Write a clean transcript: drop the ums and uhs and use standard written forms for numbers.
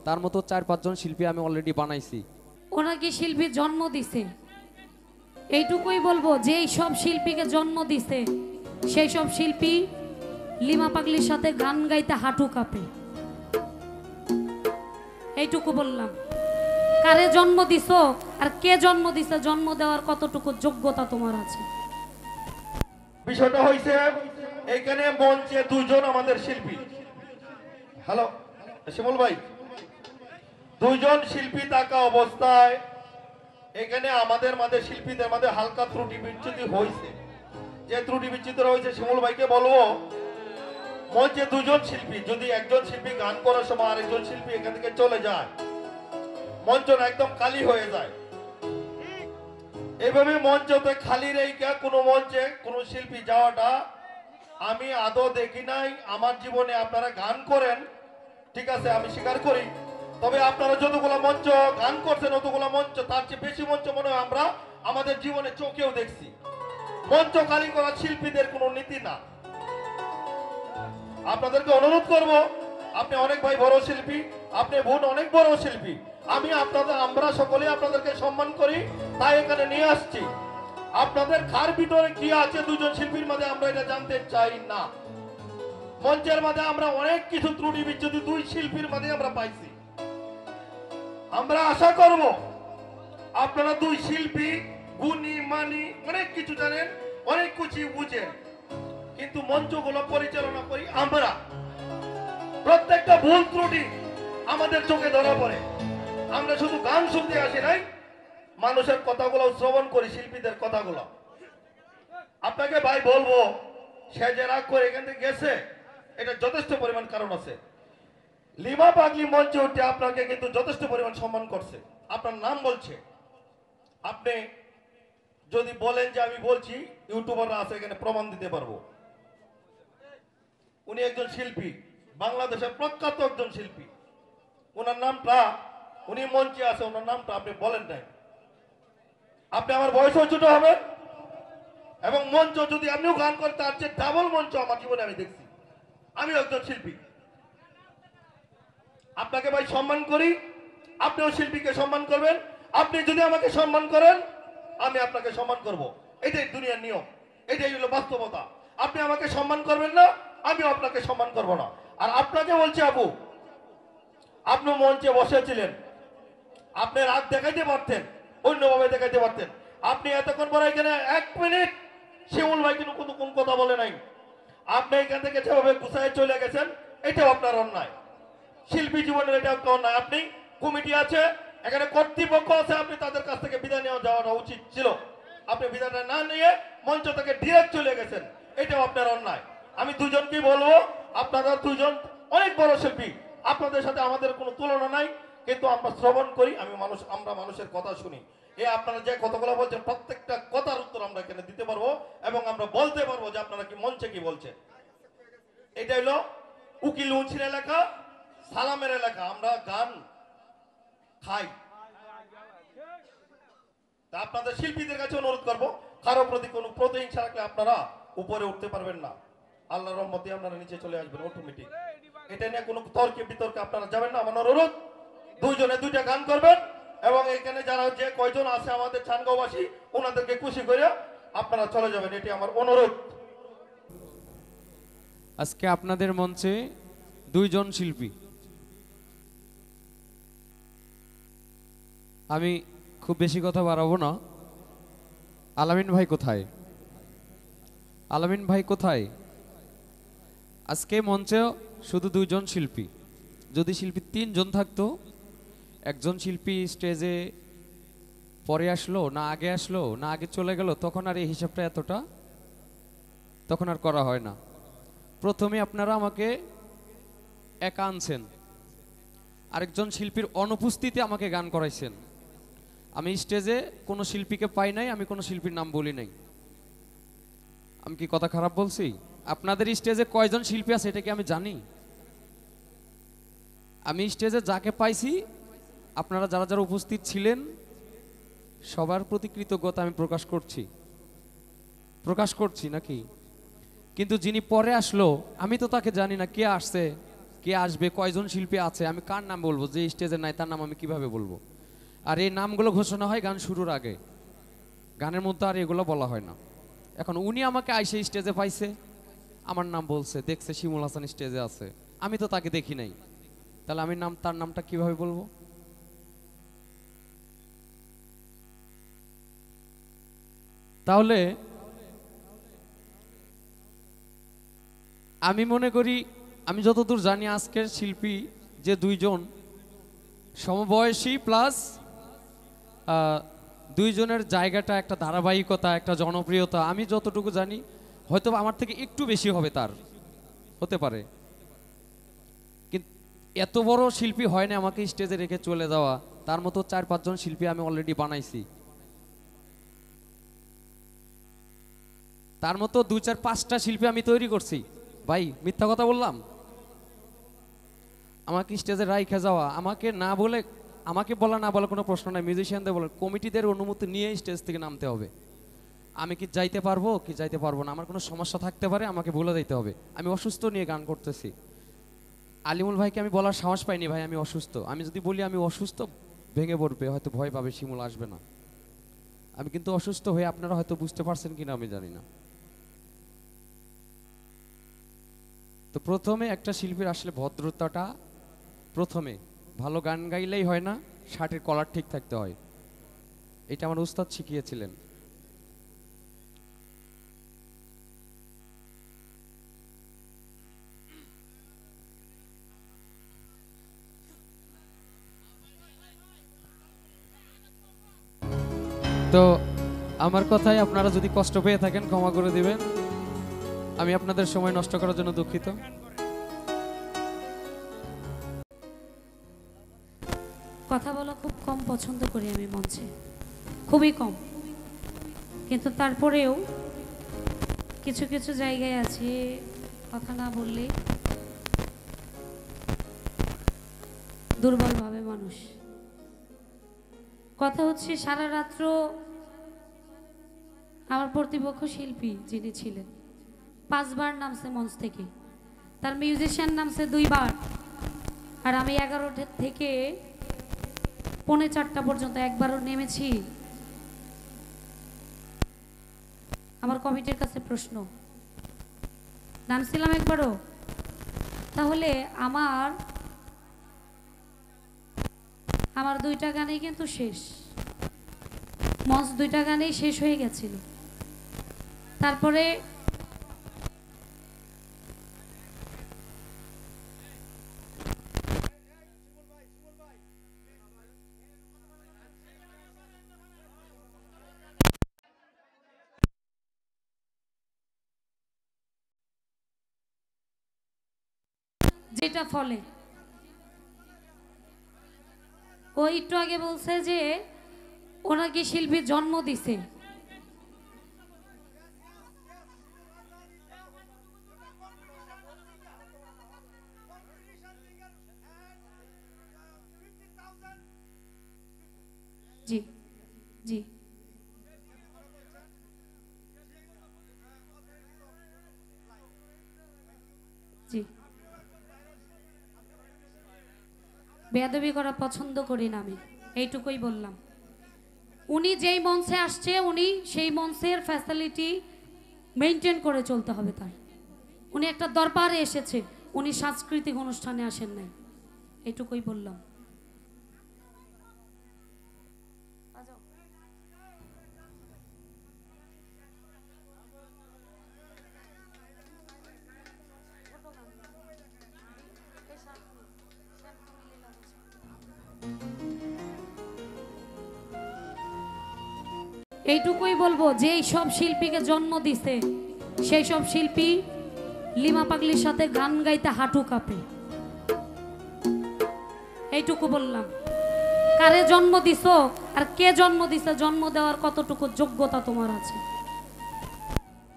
তার মতো 4-5 জন শিল্পী আমি অলরেডি বানাইছি। ওনাকে শিল্পী জন্ম দিছে, এইটুকুই বলবো যে এই সব শিল্পীকে জন্ম দিছে সেই সব শিল্পী লিমা পাগলির সাথে গান গাইতে হাঁটু কাঁপে। এইটুকু বললাম। কারে জন্ম দিছো আর কে জন্ম দিছে, জন্ম দেওয়ার কতটুকু যোগ্যতা তোমার আছে? বিষয়টা হয়েছে এখানে মঞ্চে দুইজন আমাদের শিল্পী, হ্যালো শিমুল ভাই, দুইজন শিল্পী থাকা অবস্থায় এখানে আমাদের মাঝে শিল্পীদের মাঝে হালকা ত্রুটি বিচ্যুতি হয়েছে। যে ত্রুটি বিচ্যুতি হয়েছে শিমুল ভাইকে বলবো, মঞ্চে দুজন শিল্পী, যদি একজন শিল্পী গান করার সময় আরেকজন শিল্পী এখান থেকে চলে যায়, মঞ্চ একদম খালি হয়ে যায়। এইভাবে মঞ্চতে খালি রেখে কোনো মঞ্চে কোনো শিল্পী যাওয়াটা আমি আদৌ দেখি নাই আমার জীবনে। আপনারা গান করেন, ঠিক আছে, আমি স্বীকার করি, তবে আপনারা যতগুলো মঞ্চ গান করছেন অতগুলো মঞ্চ, তার চেয়ে বেশি মঞ্চ মনে হয় আমরা আমাদের জীবনে চোখেও দেখছি। মঞ্চ খালি করা শিল্পীদের কোনো নীতি না। আপনাদেরকে অনুরোধ করব, আপনি অনেক ভাই বড় শিল্পী, আপনি বোন অনেক বড় শিল্পী, আমরা সকলে আপনাদেরকে সম্মান করি, তাই এখানে নিয়ে আসছি। আপনাদের কার ভিতরে কি আছে দুজন শিল্পীর মাঝে আমরা এটা জানতে চাই না। মঞ্চের মাঝে আমরা অনেক কিছু ত্রুটি বিচ্যুতি দুই শিল্পীর মাঝে আমরা পাইছি। আমরা আশা করব আপনারা দুই শিল্পী গুণী মানি অনেক কিছু জানেন, অনেক কিছু বুঝেন, কিন্তু মঞ্চগুলো পরিচালনা করি আমরা। প্রত্যেকটা ভুল ত্রুটি আমাদের চোখে ধরা পড়ে। আমরা শুধু গান শুনতে আসি নাই, মানুষের কথাগুলো শ্রবণ করি, শিল্পীদের কথাগুলো। আপনাকে ভাই বলবো, সে যে রাগ করে এখান থেকে গেছে, এটা যথেষ্ট পরিমাণ কারণ আছে। লিমা পাগলি মঞ্চে উঠে আপনাকে কিন্তু যথেষ্ট পরিমাণ সম্মান করছে, আপনার নাম বলছে। আপনি যদি বলেন যে আমি বলছি, ইউটিউবাররা আছে এখানে প্রমাণ দিতে পারবো। উনি একজন শিল্পী, বাংলাদেশের প্রখ্যাত একজন শিল্পী। ওনার নামটা, উনি মঞ্চে আছে, ওনার নামটা আপনি বলেন নাই। আপনি আমার বয়সও ছোট হবে এবং মঞ্চ যদি আপনিও গান করেন তার চেয়ে ডাবল মঞ্চ আমার জীবনে আমি দেখছি। আমি একজন শিল্পী, আপনাকে ভাই সম্মান করি, আপনিও শিল্পীকে সম্মান করবেন। আপনি যদি আমাকে সম্মান করেন, আমি আপনাকে সম্মান করব। এটাই দুনিয়ার নিয়ম, এটাই হলো বাস্তবতা। আপনি আমাকে সম্মান করবেন না, আমিও আপনাকে সম্মান করব না। আর আপনাকে বলছি আপু, আপনি মঞ্চে বসেছিলেন, আপনি রাগ দেখাইতে পারতেন, অন্যভাবে দেখাইতে পারতেন। আপনি এতক্ষণ পরে এখানে 1 মিনিট শিমুল ভাই কিন্তু কোন কথা বলে নাই। আপনি এখান থেকে যেভাবে গুছায় চলে গেছেন, এটাও আপনার অন্যায়। শিল্পী জীবনের এটা একটা অন্যায়। আপনি কমিটি আছে, এখানে কর্তৃপক্ষ আছে, আপনি তাদের কাছ থেকে বিদায় নেওয়া যাওয়াটা উচিত ছিল। আপনি বিদায়টা না নিয়ে মঞ্চ থেকে ডিরেক্ট চলে গেছেন, এটাও আপনার অন্যায়। আমি দুজনকেই বলবো, আপনারা দুজন অনেক বড় শিল্পী, আপনাদের সাথে আমাদের কোনো তুলনা নাই, কিন্তু আমরা শ্রবণ করি, আমরা মানুষের কথা শুনি। আপনারা যে কথাগুলো বলছেন প্রত্যেকটা কথার উত্তর আমরা এখানে দিতে পারবো এবং আমরা বলতে পারবো যে আপনারা কি মঞ্চে কি বলছেন। এটা হলো উকিল উনছির এলাকা, সালামের এলাকা। আমরা গান খাই। তা আপনাদের শিল্পীদের কাছে অনুরোধ করবো, কারো প্রতি কোনো প্রতিহিংসা রাখলে আপনারা উপরে উঠতে পারবেন না। আল্লাহর রহমতে আপনারা নিচে চলে আসবেন অটোমেটিক। এটা নিয়ে কোনো তর্কে বিতর্কে আপনারা যাবেন না। আমার অনুরোধ, দুইজনে দুইটা গান করবেন এবং এখানে যারা যে কয়জন আছে আমাদের চানগাঁওবাসী, ওনাদেরকে খুশি করে আপনারা চলে যাবেন, এটি আমার অনুরোধ। আজকে আপনাদের মঞ্চে 2 জন শিল্পী। আমি খুব বেশি কথা বাড়াবো না। আলামিন ভাই কোথায়? আলামিন ভাই কোথায়? আজকে মঞ্চে শুধু 2 জন শিল্পী। যদি শিল্পী 3 জন থাকতো, একজন শিল্পী স্টেজে পরে আসলো না আগে আসলো না আগে চলে গেল, তখন আর এই হিসাবটা এতটা তখন আর করা হয় না। প্রথমে আপনারা আমাকে একা আনছেন, আরেকজন শিল্পীর অনুপস্থিতিতে আমাকে গান করাইছেন। আমি স্টেজে কোনো শিল্পীকে পাই নাই, আমি কোনো শিল্পীর নাম বলি নাই। আমি কি কথা খারাপ বলছি? আপনাদের স্টেজে কয়জন শিল্পী আছে এটা কি আমি জানি? আমি স্টেজে যাকে পাইছি, আপনারা যারা যারা উপস্থিত ছিলেন সবার প্রতি কৃতজ্ঞতা আমি প্রকাশ করছি নাকি? কিন্তু যিনি পরে আসলো আমি তো তাকে জানি না কে আসছে, কে আসবে, কয়জন শিল্পী আছে, আমি কার নাম বলবো? যে স্টেজে নাই তার নাম আমি কিভাবে বলবো? আর এই নামগুলো ঘোষণা হয় গান শুরুর আগে, গানের মধ্যে আর এগুলো বলা হয় না। এখন উনি আমাকে আইসে স্টেজে পাইছে, আমার নাম বলছে, দেখছে শিমুল হাসান স্টেজে আছে, আমি তো তাকে দেখি নাই, তাহলে আমি তার নামটা কিভাবে বলবো? তাহলে আমি মনে করি, আমি যতদূর জানি আজকের শিল্পী যে দুইজন সমবয়সী প্লাস দুইজনের জায়গাটা একটা ধারাবাহিকতা, একটা জনপ্রিয়তা, আমি যতটুকু জানি হয়তো আমার থেকে একটু বেশি হবে, তার হতে পারে। কিন্তু এত বড় শিল্পী হয় না আমাকে স্টেজে রেখে চলে যাওয়া, তার মতো 4-5 জন শিল্পী আমি অলরেডি বানাইছি, তার মতো 2-4-5টা শিল্পী আমি তৈরি করছি। ভাই মিথ্যা কথা বললাম? আমাকে স্টেজে রাইখে যাওয়া, আমাকে না বলে, আমাকে বলা না বলা কোনো প্রশ্ন নাই, মিউজিশিয়ানদের বলে, কমিটিদের অনুমতি নিয়ে স্টেজ থেকে নামতে হবে। আমি কি যাইতে পারবো কি যাইতে পারবো না, আমার কোনো সমস্যা থাকতে পারে, আমাকে বলে দিতে হবে আমি অসুস্থ নিয়ে গান করতেছি। আলিমুল ভাইকে আমি বলার সাহস পাইনি, ভাই আমি অসুস্থ, আমি যদি বলি আমি অসুস্থ ভেঙে পড়বে, হয়তো ভয় পাবে, শিমুল আসবে না। আমি কিন্তু অসুস্থ হয়ে, আপনারা হয়তো বুঝতে পারছেন কিনা আমি জানি না। তো প্রথমে একটা শিল্পীর আসলে ভদ্রতাটা, প্রথমে ভালো গান গাইলেই হয় না, শার্টের কলার ঠিক থাকতে হয়, এটা আমার উস্তাদ শিখিয়েছিলেন। তো আমার কথায় আপনারা যদি কষ্ট পেয়ে থাকেন ক্ষমা করে দিবেন, আমি আপনাদের সময় নষ্ট করার জন্য দুঃখিত। কথা বলা খুব কম পছন্দ করি আমি মঞ্চে, খুবই কম, কিন্তু তারপরেও কিছু কিছু জায়গায় আছে কথা না বললে দুর্বল ভাবে মানুষ। কথা হচ্ছে সারা রাত্র আমার প্রতিপক্ষ শিল্পী যিনি ছিলেন 5 বার নামছে মঞ্চ থেকে, তার মিউজিশিয়ান নামছে 2 বার, আর আমি 11টা থেকে 3:45 পর্যন্ত একবারও নেমেছি। আমার কমিটির কাছে প্রশ্ন, নামছিলাম একবারও? তাহলে আমার 2টা গানেই কিন্তু শেষ, মঞ্চ 2টা গানেই শেষ হয়ে গেছিল। তারপরে যেটা ফলে ও একটু আগে বলছে যে ওনাকে শিল্পী জন্ম দিছে, জি জি জি, বেয়াদবি করা পছন্দ করি না আমি, এইটুকুই বললাম। উনি যেই মঞ্চে আসছে উনি সেই মঞ্চের ফ্যাসিলিটি মেনটেন করে চলতে হবে তার। উনি একটা দরবারে এসেছে, উনি সাংস্কৃতিক অনুষ্ঠানে আসেন নাই, এইটুকুই বললাম। এইটুকুই বলবো যে এই সব শিল্পীকে জন্ম দিছে সেই সব শিল্পী লিমা পাগলির সাথে গান গাইতে হাঁটু কাঁপে, এইটুকু বললাম। কারে জন্ম দিছো আর কে জন্ম দিছে, জন্ম দেওয়ার কতটুকু যোগ্যতা তোমার আছে?